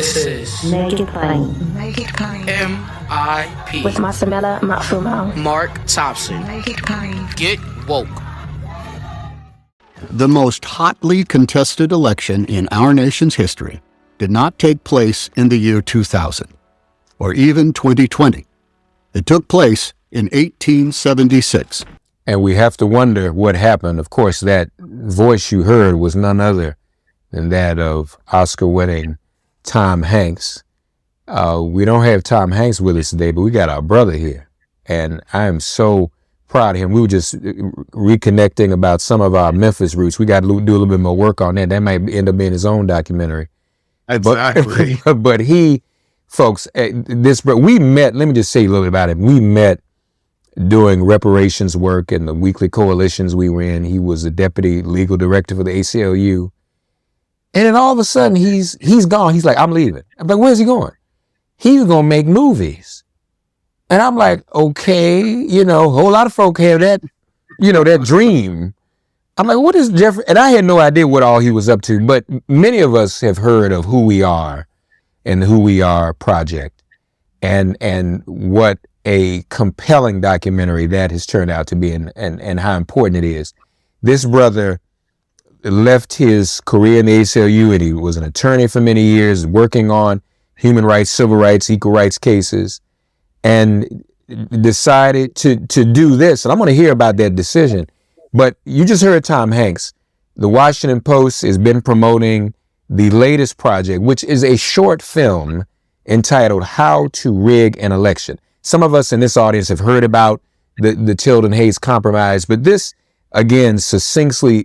This is Make It Plain. Make It Plain. MIP With Masamela Matfumo. Mark Thompson. Make It Plain. Get woke. The most hotly contested election in our nation's history did not take place in the year 2000 or even 2020. It took place in 1876. And we have to wonder what happened. Of course, that voice you heard was none other than that of Oscar-winning Tom Hanks. We don't have Tom Hanks with us today, but we got our brother here. And I am so proud of him. We were just reconnecting about some of our Memphis roots. We got to do a little bit more work on that. That might end up being his own documentary. Exactly. But he, folks, we met, let me just say a little bit about him. We met doing reparations work in the weekly coalitions we were in. He was the deputy legal director for the ACLU. And then all of a sudden he's gone. He's like, I'm leaving. I'm like, where's he going? He's going to make movies. And I'm like, okay, a whole lot of folk have that, that dream. I'm like, what is Jeffrey? And I had no idea what all he was up to, but many of us have heard of Who We Are and the Who We Are Project and what a compelling documentary that has turned out to be and how important it is. This brother left his career in the ACLU and he was an attorney for many years working on human rights, civil rights, equal rights cases, and decided to do this. And I'm going to hear about that decision. But you just heard Tom Hanks. The Washington Post has been promoting the latest project, which is a short film entitled How to Rig an Election. Some of us in this audience have heard about the Tilden Hayes Compromise, but this, again, succinctly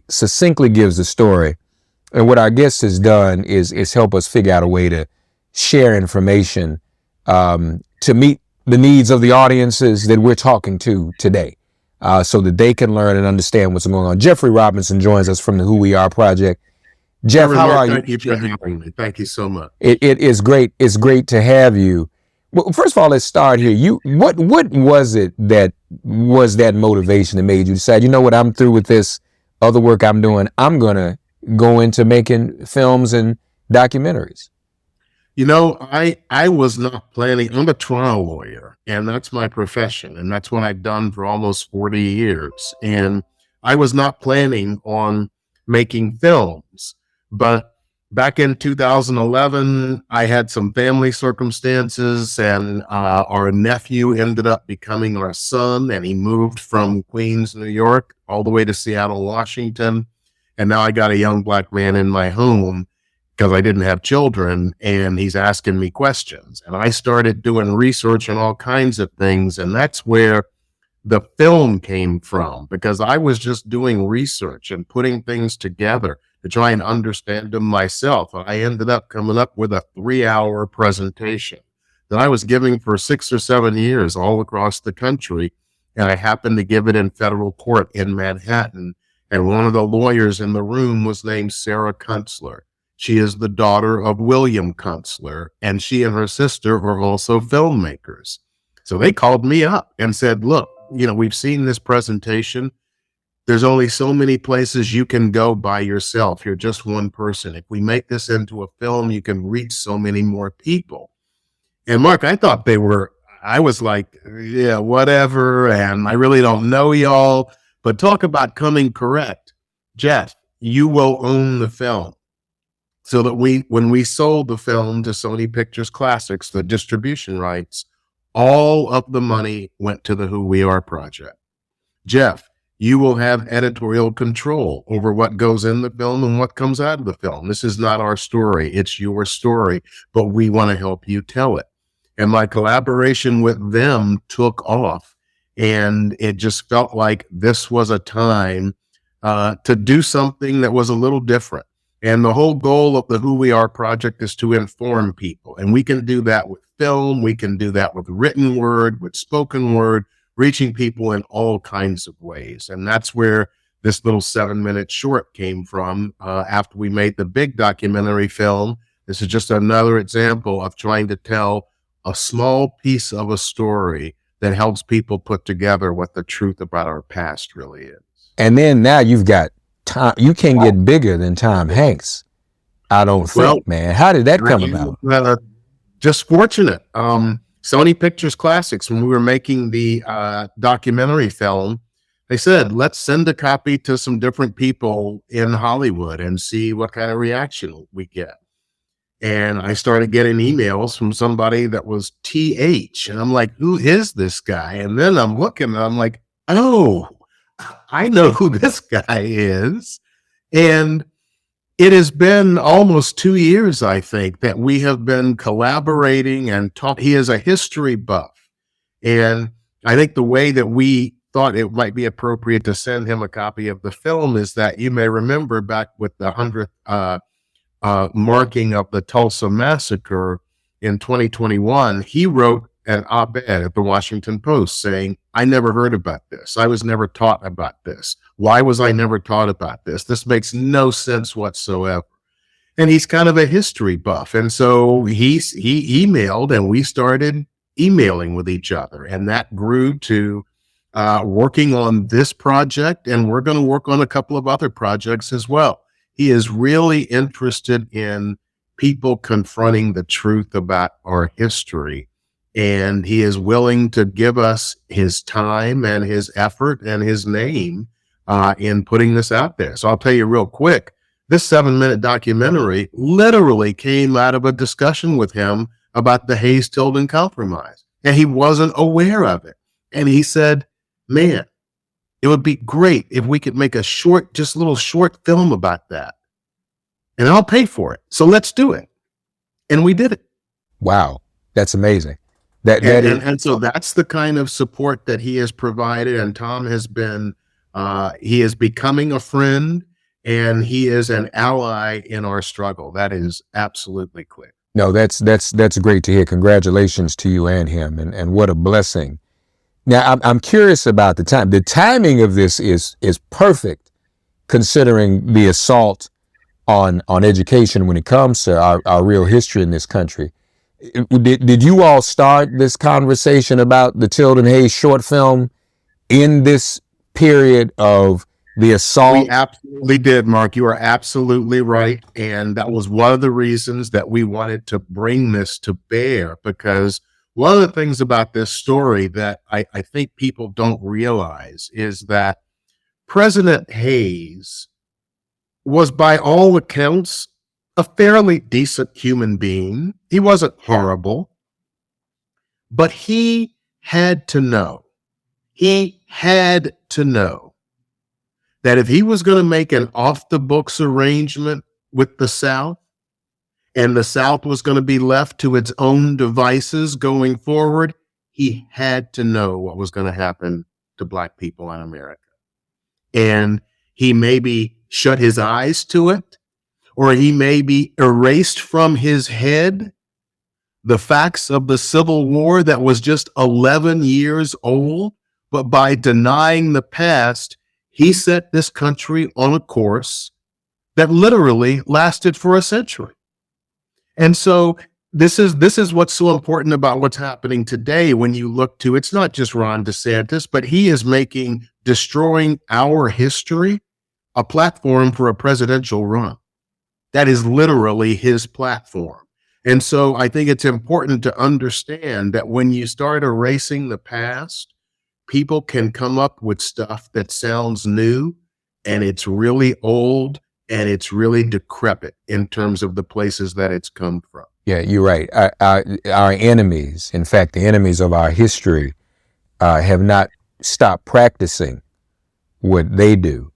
gives the story. And what our guest has done is help us figure out a way to share information to meet the needs of the audiences that we're talking to today, so that they can learn and understand what's going on. Jeffrey Robinson joins us from the Who We Are Project. Jeff, how are you? Thank you for having me. Thank you so much. It is great. It's great to have you. Well, first of all, let's start here. What was it that was that motivation that made you decide, you know what, I'm through with this other work I'm doing. I'm going to go into making films and documentaries. I was not planning. I'm a trial lawyer, and that's my profession, and that's what I've done for almost 40 years. And I was not planning on making films, but back in 2011, I had some family circumstances, and our nephew ended up becoming our son, and he moved from Queens, New York, all the way to Seattle, Washington. And now I got a young black man in my home because I didn't have children, and he's asking me questions. And I started doing research on all kinds of things, and that's where the film came from, because I was just doing research and putting things together to try and understand them myself. I ended up coming up with a 3-hour presentation that I was giving for 6 or 7 years all across the country. And I happened to give it in federal court in Manhattan. And one of the lawyers in the room was named Sarah Kunstler. She is the daughter of William Kunstler, and she and her sister are also filmmakers. So they called me up and said, look, we've seen this presentation. There's only so many places you can go by yourself. You're just one person. If we make this into a film, you can reach so many more people. And Mark, I was like, yeah, whatever. And I really don't know y'all, but talk about coming correct. Jeff, you will own the film. So that when we sold the film to Sony Pictures Classics, the distribution rights, all of the money went to the Who We Are Project. Jeff, you will have editorial control over what goes in the film and what comes out of the film. This is not our story. It's your story, but we want to help you tell it. And my collaboration with them took off, and it just felt like this was a time to do something that was a little different. And the whole goal of the Who We Are Project is to inform people. And we can do that with film. We can do that with written word, with spoken word, reaching people in all kinds of ways. And that's where this little 7-minute short came from after we made the big documentary film. This is just another example of trying to tell a small piece of a story that helps people put together what the truth about our past really is. And then now you've got Tom, you can't get bigger than Tom Hanks. I don't Well, think, man. How did that come about? Just fortunate. Sony Pictures Classics, when we were making the documentary film, they said, let's send a copy to some different people in Hollywood and see what kind of reaction we get. And I started getting emails from somebody that was TH. And I'm like, who is this guy? And then I'm looking and I'm like, oh, I know who this guy is. And it has been almost 2 years, I think, that we have been collaborating and talk. He is a history buff. And I think the way that we thought it might be appropriate to send him a copy of the film is that you may remember back with the 100th marking of the Tulsa Massacre in 2021, he wrote an op-ed at the Washington Post saying, I never heard about this. I was never taught about this. Why was I never taught about this? This makes no sense whatsoever. And he's kind of a history buff. And so he emailed and we started emailing with each other. And that grew to working on this project. And we're going to work on a couple of other projects as well. He is really interested in people confronting the truth about our history. And he is willing to give us his time and his effort and his name in putting this out there. So I'll tell you real quick, this 7-minute documentary literally came out of a discussion with him about the Hayes-Tilden Compromise. And he wasn't aware of it. And he said, man, it would be great if we could make a short, just little short film about that. And I'll pay for it. So let's do it. And we did it. Wow. That's amazing. And so that's the kind of support that he has provided. And Tom has been, he is becoming a friend and he is an ally in our struggle. That is absolutely clear. No, that's great to hear. Congratulations to you and him. And what a blessing. Now, I'm curious about the time. The timing of this is perfect considering the assault on education when it comes to our real history in this country. Did you all start this conversation about the Tilden Hayes short film in this period of the assault? We absolutely did, Mark. You are absolutely right. And that was one of the reasons that we wanted to bring this to bear, because one of the things about this story that I think people don't realize is that President Hayes was, by all accounts, a fairly decent human being. He wasn't horrible, but he had to know that if he was going to make an off-the-books arrangement with the South, and the South was going to be left to its own devices going forward, he had to know what was going to happen to Black people in America. And he maybe shut his eyes to it, or he may be erased from his head the facts of the Civil War that was just 11 years old. But by denying the past, he set this country on a course that literally lasted for a century. And so this is what's so important about what's happening today when you look to, it's not just Ron DeSantis, but he is making destroying our history a platform for a presidential run. That is literally his platform. And so I think it's important to understand that when you start erasing the past, people can come up with stuff that sounds new and it's really old and it's really decrepit in terms of the places that it's come from. Yeah, you're right. Our enemies, in fact, the enemies of our history, have not stopped practicing what they do.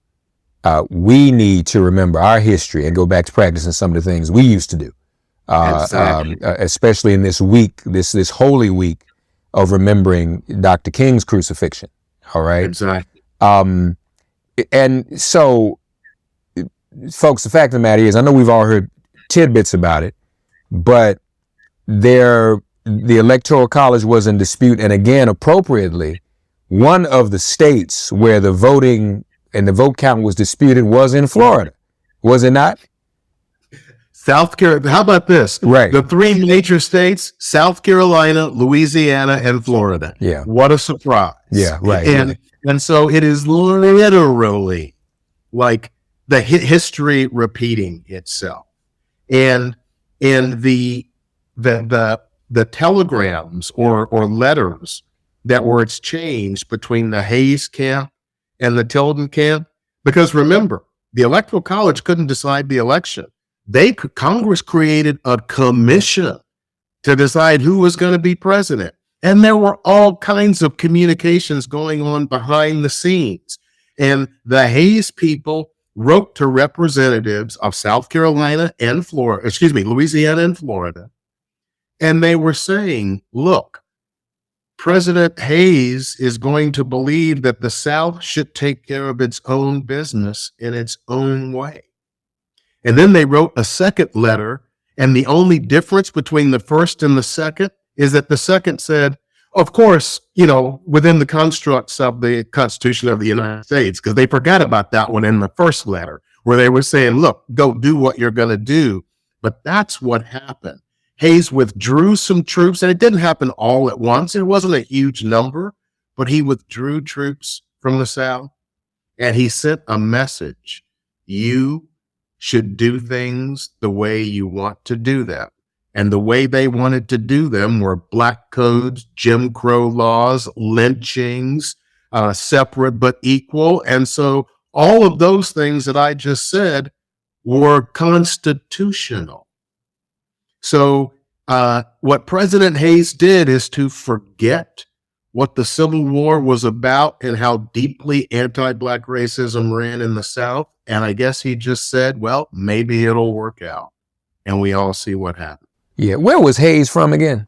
We need to remember our history and go back to practicing some of the things we used to do, Exactly. especially in this week, this holy week of remembering Dr. King's crucifixion. All right. Exactly. And so, folks, the fact of the matter is, I know we've all heard tidbits about it, but the Electoral College was in dispute. And again, appropriately, one of the states where the voting and the vote count was disputed was in Florida. Was it not? South Carolina. How about this? Right. The three major states, South Carolina, Louisiana, and Florida. Yeah. What a surprise. Yeah, right. And so it is literally like the history repeating itself. and the telegrams or letters that were exchanged between the Hayes camp and the Tilden camp. Because remember, the Electoral College couldn't decide the election. Congress created a commission to decide who was going to be president. And there were all kinds of communications going on behind the scenes. And the Hayes people wrote to representatives of South Carolina and Louisiana and Florida. And they were saying, look, President Hayes is going to believe that the South should take care of its own business in its own way. And then they wrote a second letter. And the only difference between the first and the second is that the second said, of course, within the constructs of the Constitution of the United States, because they forgot about that one in the first letter, where they were saying, look, go do what you're going to do. But that's what happened. Hayes withdrew some troops, and it didn't happen all at once. It wasn't a huge number, but he withdrew troops from the South, and he sent a message. You should do things the way you want to do them. And the way they wanted to do them were black codes, Jim Crow laws, lynchings, separate but equal. And so all of those things that I just said were constitutional. So what President Hayes did is to forget what the Civil War was about and how deeply anti-black racism ran in the South. And I guess he just said, well, maybe it'll work out. And we all see what happened. Yeah. Where was Hayes from again?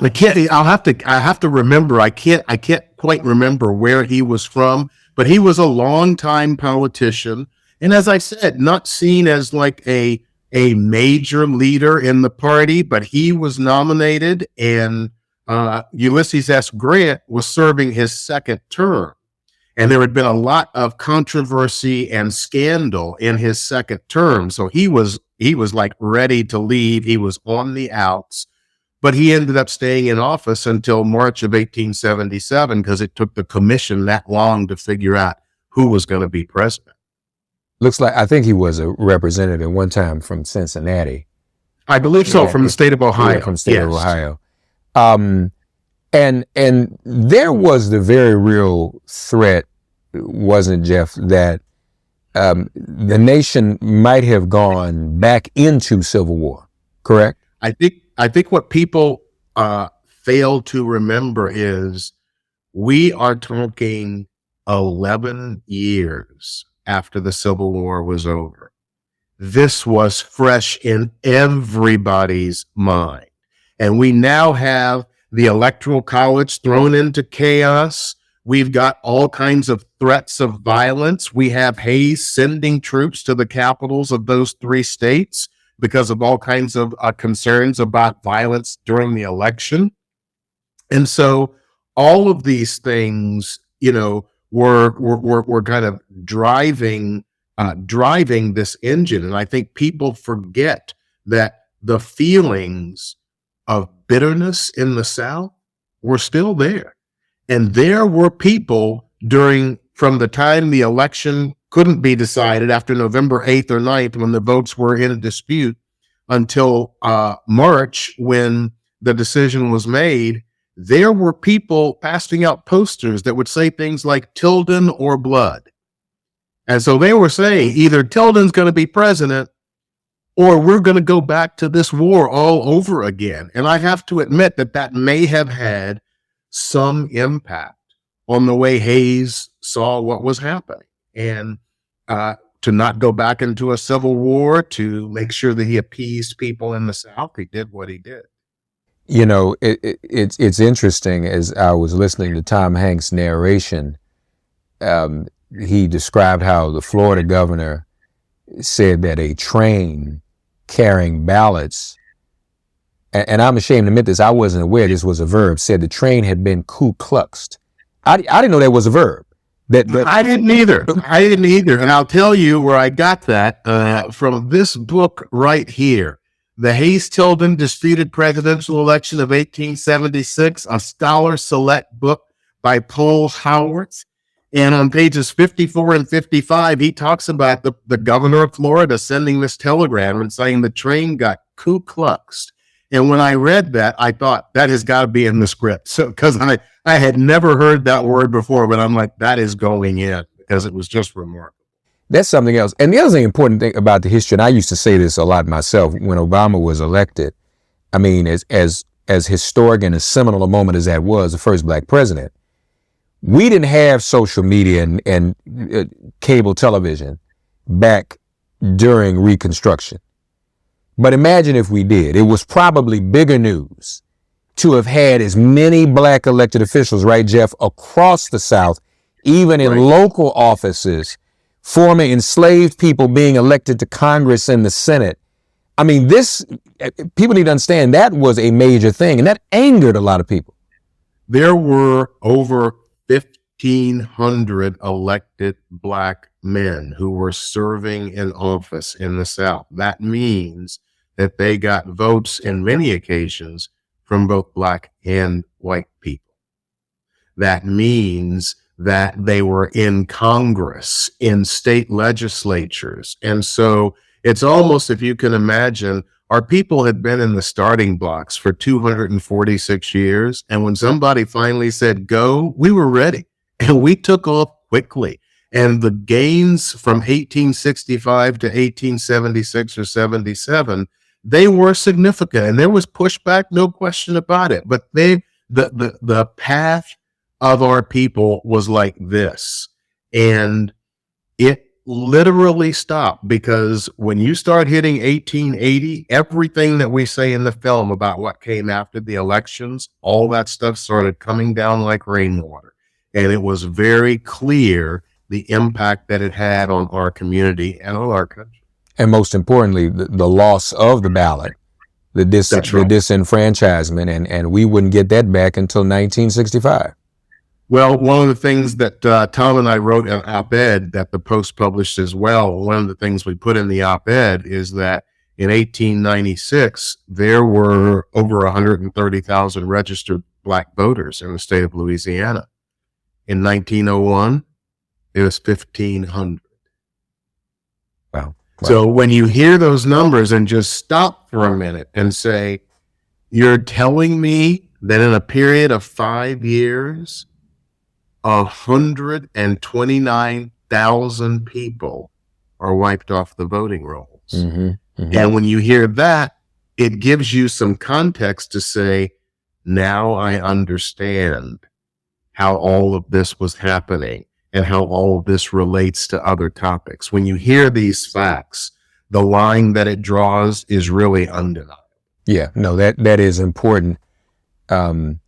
I have to remember. I can't quite remember where he was from, but he was a longtime politician. And as I said, not seen as like a major leader in the party, but he was nominated, and Ulysses S. Grant was serving his second term. And there had been a lot of controversy and scandal in his second term. So he was like ready to leave. He was on the outs, but he ended up staying in office until March of 1877 because it took the commission that long to figure out who was going to be president. Looks like, I think he was a representative at one time from Cincinnati. I believe so, from the state of Ohio. Yeah, from the state of Ohio. And there was the very real threat, wasn't it, Jeff, that the nation might have gone back into civil war, correct? I think what people fail to remember is we are talking 11 years after the Civil War was over. This was fresh in everybody's mind. And we now have the Electoral College thrown into chaos. We've got all kinds of threats of violence. We have Hayes sending troops to the capitals of those three states because of all kinds of concerns about violence during the election. And so all of these things, were kind of driving this engine. And I think people forget that the feelings of bitterness in the South were still there. And there were people from the time the election couldn't be decided after November 8th or 9th, when the votes were in dispute, until March, when the decision was made, there were people passing out posters that would say things like Tilden or blood. And so they were saying either Tilden's going to be president or we're going to go back to this war all over again. And I have to admit that may have had some impact on the way Hayes saw what was happening. And to not go back into a civil war, to make sure that he appeased people in the South, he did what he did. It's interesting, as I was listening to Tom Hanks' narration, he described how the Florida governor said that a train carrying ballots, and I'm ashamed to admit this, I wasn't aware this was a verb, said the train had been Ku Kluxed. I didn't know that was a verb. I didn't either. And I'll tell you where I got that from this book right here. The Hayes-Tilden Disputed Presidential Election of 1876, a Scholar Select book by Paul Howard. And on pages 54 and 55, he talks about the governor of Florida sending this telegram and saying the train got Ku Kluxed. And when I read that, I thought that has got to be in the script. So, because I had never heard that word before, but I'm like, that is going in, because it was just remarkable. That's something else. And the other important thing about the history, and I used to say this a lot myself when Obama was elected, I mean, as historic and as seminal a moment as that was, the first black president, we didn't have social media and cable television back during Reconstruction. But imagine if we did. It was probably bigger news to have had as many black elected officials, right, Jeff, across the South, even in local offices, former enslaved people being elected to Congress and the Senate. I mean, this, people need to understand, that was a major thing, and that angered a lot of people. There were over 1,500 elected black men who were serving in office in the South. That means that they got votes in many occasions from both black and white people. That means that they were in Congress, in state legislatures. And so it's almost, if you can imagine, our people had been in the starting blocks for 246 years. And when somebody finally said go, we were ready and we took off quickly. And the gains from 1865 to 1876 or 77, they were significant, and there was pushback, no question about it. But the path of our people was like this, and it literally stopped, because when you start hitting 1880, everything that we say in the film about what came after the elections, all that stuff started coming down like rainwater, and it was very clear the impact that it had on our community and on our country. And most importantly, the loss of the ballot, the disenfranchisement, and we wouldn't get that back until 1965. Well, one of the things that Tom and I wrote an op-ed that the Post published as well, one of the things we put in the op-ed is that in 1896, there were over 130,000 registered black voters in the state of Louisiana. In 1901, it was 1,500. Wow. So when you hear those numbers and just stop for a minute and say, you're telling me that in a period of 5 years, 129,000 people are wiped off the voting rolls. Mm-hmm, mm-hmm. And when you hear that, it gives you some context to say, now I understand how all of this was happening and how all of this relates to other topics. When you hear these facts, the line that it draws is really undeniable. Yeah, no, that is important to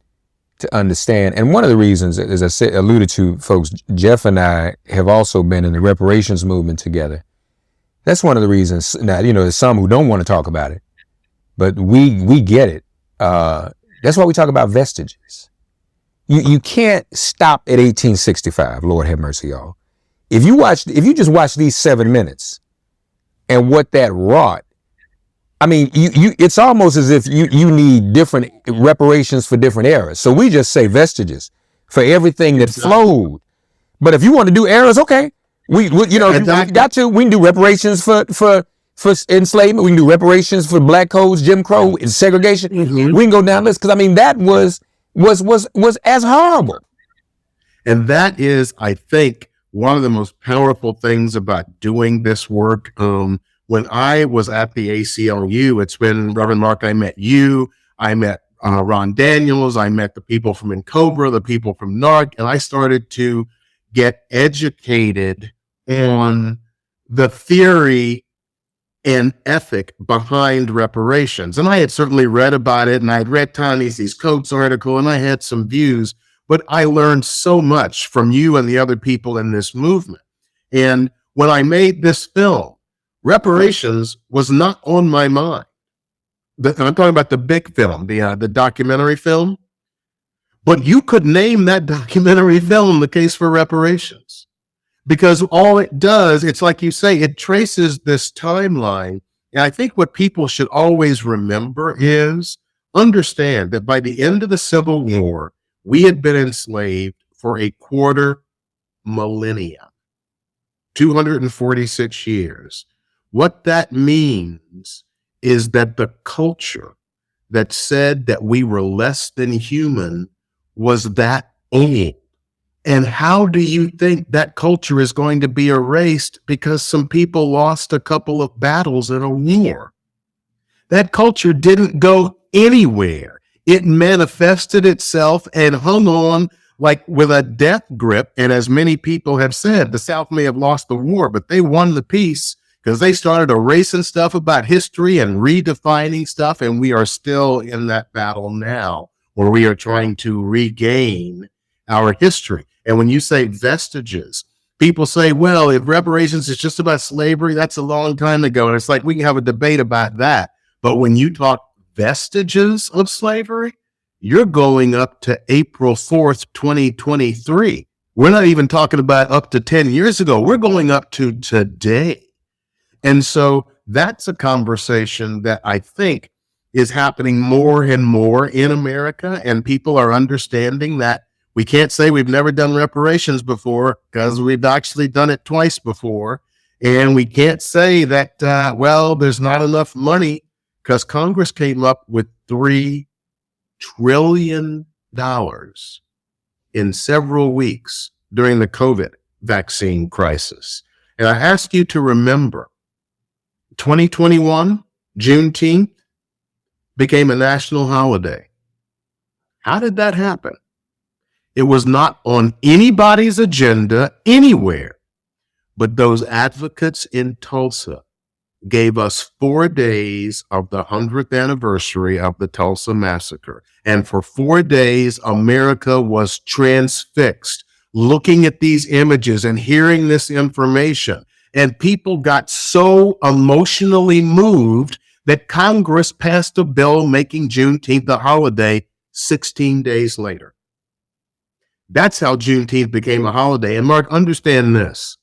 understand. And one of the reasons, as I said, alluded to, folks, Jeff and I have also been in the reparations movement together. That's one of the reasons. Now, you know, there's some who don't want to talk about it, but we get it. That's why we talk about vestiges. You can't stop at 1865. Lord have mercy, y'all. If you just watch these 7 minutes and what that wrought, I mean, it's almost as if you need different reparations for different eras. So we just say vestiges for everything that flowed. But if you want to do eras, okay, we got to. We can do reparations for enslavement. We can do reparations for black codes, Jim Crow, and segregation. Mm-hmm. We can go down this, because I mean that was as horrible. And that is, I think, one of the most powerful things about doing this work. When I was at the ACLU, it's when, Reverend Mark, I met you, I met Ron Daniels, I met the people from NCOBRA, the people from NARC, and I started to get educated on the theory and ethic behind reparations. And I had certainly read about it, and I had read Ta-Nehisi's Coates article, and I had some views, but I learned so much from you and the other people in this movement. And when I made this film, reparations was not on my mind. I'm talking about the big film, the documentary film. But you could name that documentary film The Case for Reparations, because all it does, it's like you say, it traces this timeline. And I think what people should always remember is understand that by the end of the Civil War, we had been enslaved for 250 millennia, 246 years. What that means is that the culture that said that we were less than human was that old. And how do you think that culture is going to be erased because some people lost a couple of battles in a war? That culture didn't go anywhere. It manifested itself and hung on like with a death grip. And as many people have said, the South may have lost the war, but they won the peace because they started erasing stuff about history and redefining stuff. And we are still in that battle now, where we are trying to regain our history. And when you say vestiges, people say, well, if reparations is just about slavery, that's a long time ago. And it's like, we can have a debate about that. But when you talk vestiges of slavery, you're going up to April 4th, 2023. We're not even talking about up to 10 years ago. We're going up to today. And so that's a conversation that I think is happening more and more in America. And people are understanding that we can't say we've never done reparations before because we've actually done it twice before. And we can't say that, well, there's not enough money because Congress came up with $3 trillion in several weeks during the COVID vaccine crisis. And I ask you to remember, 2021, Juneteenth, became a national holiday. How did that happen? It was not on anybody's agenda anywhere, but those advocates in Tulsa gave us 4 days of the 100th anniversary of the Tulsa massacre. And for 4 days, America was transfixed, looking at these images and hearing this information. And people got so emotionally moved that Congress passed a bill making Juneteenth a holiday 16 days later. That's how Juneteenth became a holiday. And Mark, understand this.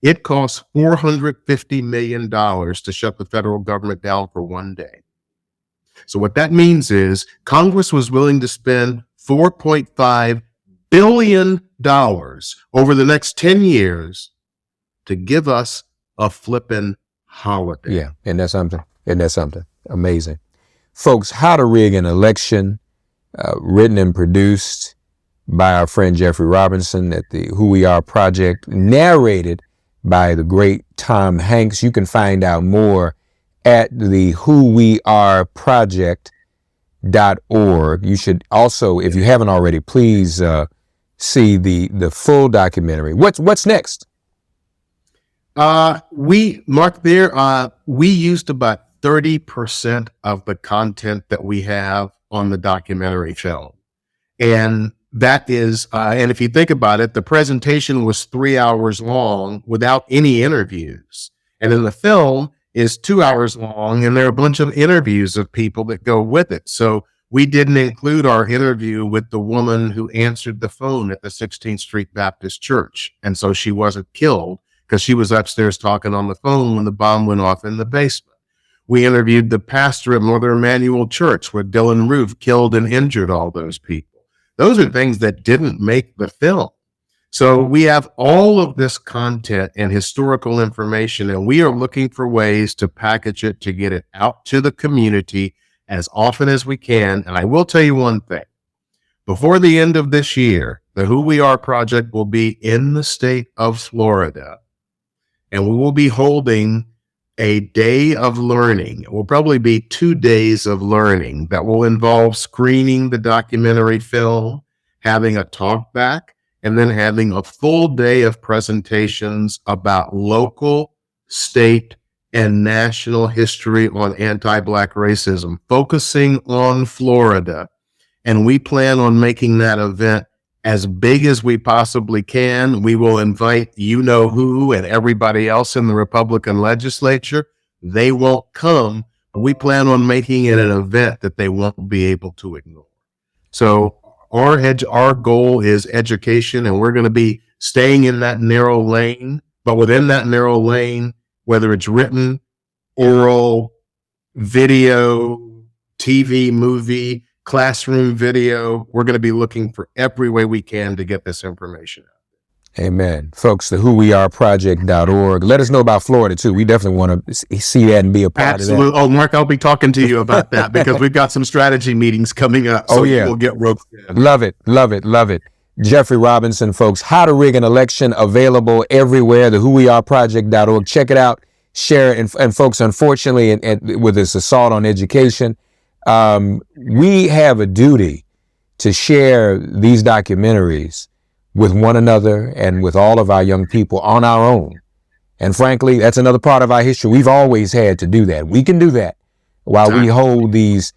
It costs $450 million to shut the federal government down for 1 day. So what that means is Congress was willing to spend $4.5 billion over the next 10 years to give us a flippin' holiday. Yeah, and that's something. Amazing. Folks, How to Rig an Election, written and produced by our friend Jeffrey Robinson at the Who We Are Project, narrated by the great Tom Hanks. You can find out more at the whoweareproject.org. You should also, if you haven't already, please see the full documentary. What's next? We used about 30% of the content that we have on the documentary film. And that is, and if you think about it, the presentation was 3 hours long without any interviews. And then the film is 2 hours long, and there are a bunch of interviews of people that go with it. So we didn't include our interview with the woman who answered the phone at the 16th Street Baptist Church. And so she wasn't killed because she was upstairs talking on the phone when the bomb went off in the basement. We interviewed the pastor at Northern Emmanuel Church, where Dylan Roof killed and injured all those people. Those are things that didn't make the film. So we have all of this content and historical information, and we are looking for ways to package it to get it out to the community as often as we can. And I will tell you one thing. Before the end of this year, the Who We Are Project will be in the state of Florida, and we will be holding a day of learning. It will probably be 2 days of learning that will involve screening the documentary film, having a talk back, and then having a full day of presentations about local, state, and national history on anti-Black racism, focusing on Florida. And we plan on making that event as big as we possibly can. We will invite you-know-who and everybody else in the Republican legislature. They won't come, but we plan on making it an event that they won't be able to ignore. So our goal is education, and we're going to be staying in that narrow lane. But within that narrow lane, whether it's written, oral, video, TV, movie, classroom video, we're going to be looking for every way we can to get this information out. Amen. Folks, the whoweareproject.org. Let us know about Florida, too. We definitely want to see that and be a part of that. Absolutely. Oh, Mark, I'll be talking to you about that because we've got some strategy meetings coming up. So we'll get roped in. Love it. Love it. Love it. Jeffrey Robinson, folks. How to Rig an Election, available everywhere. The whoweareproject.org. Check it out. Share it. And folks, unfortunately, and with this assault on education, we have a duty to share these documentaries with one another and with all of our young people on our own. And frankly, that's another part of our history. We've always had to do that. We can do that while we hold these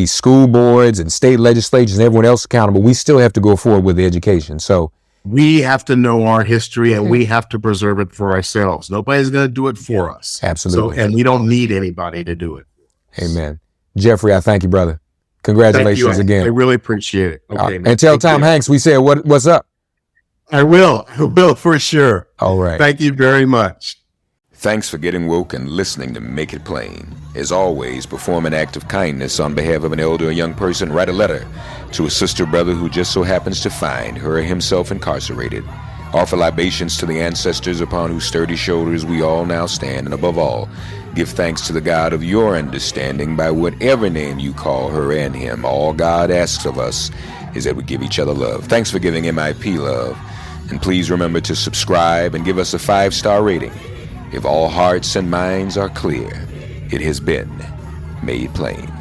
school boards and state legislatures and everyone else accountable. We still have to go forward with the education. So we have to know our history and we have to preserve it for ourselves. Nobody's going to do it for us. Absolutely. So, and we don't need anybody to do it. Amen. Jeffrey, I thank you, brother. Congratulations again. I really appreciate it. Okay, and tell Tom Hanks we said what's up. I will for sure. All right. Thank you very much. Thanks for getting woke and listening to Make It Plain. As always, perform an act of kindness on behalf of an elder or young person. Write a letter to a sister or brother who just so happens to find her or himself incarcerated. Offer libations to the ancestors upon whose sturdy shoulders we all now stand. And above all, give thanks to the God of your understanding by whatever name you call her and him. All God asks of us is that we give each other love. Thanks for giving MIP love. And please remember to subscribe and give us a 5-star rating. If all hearts and minds are clear, it has been made plain.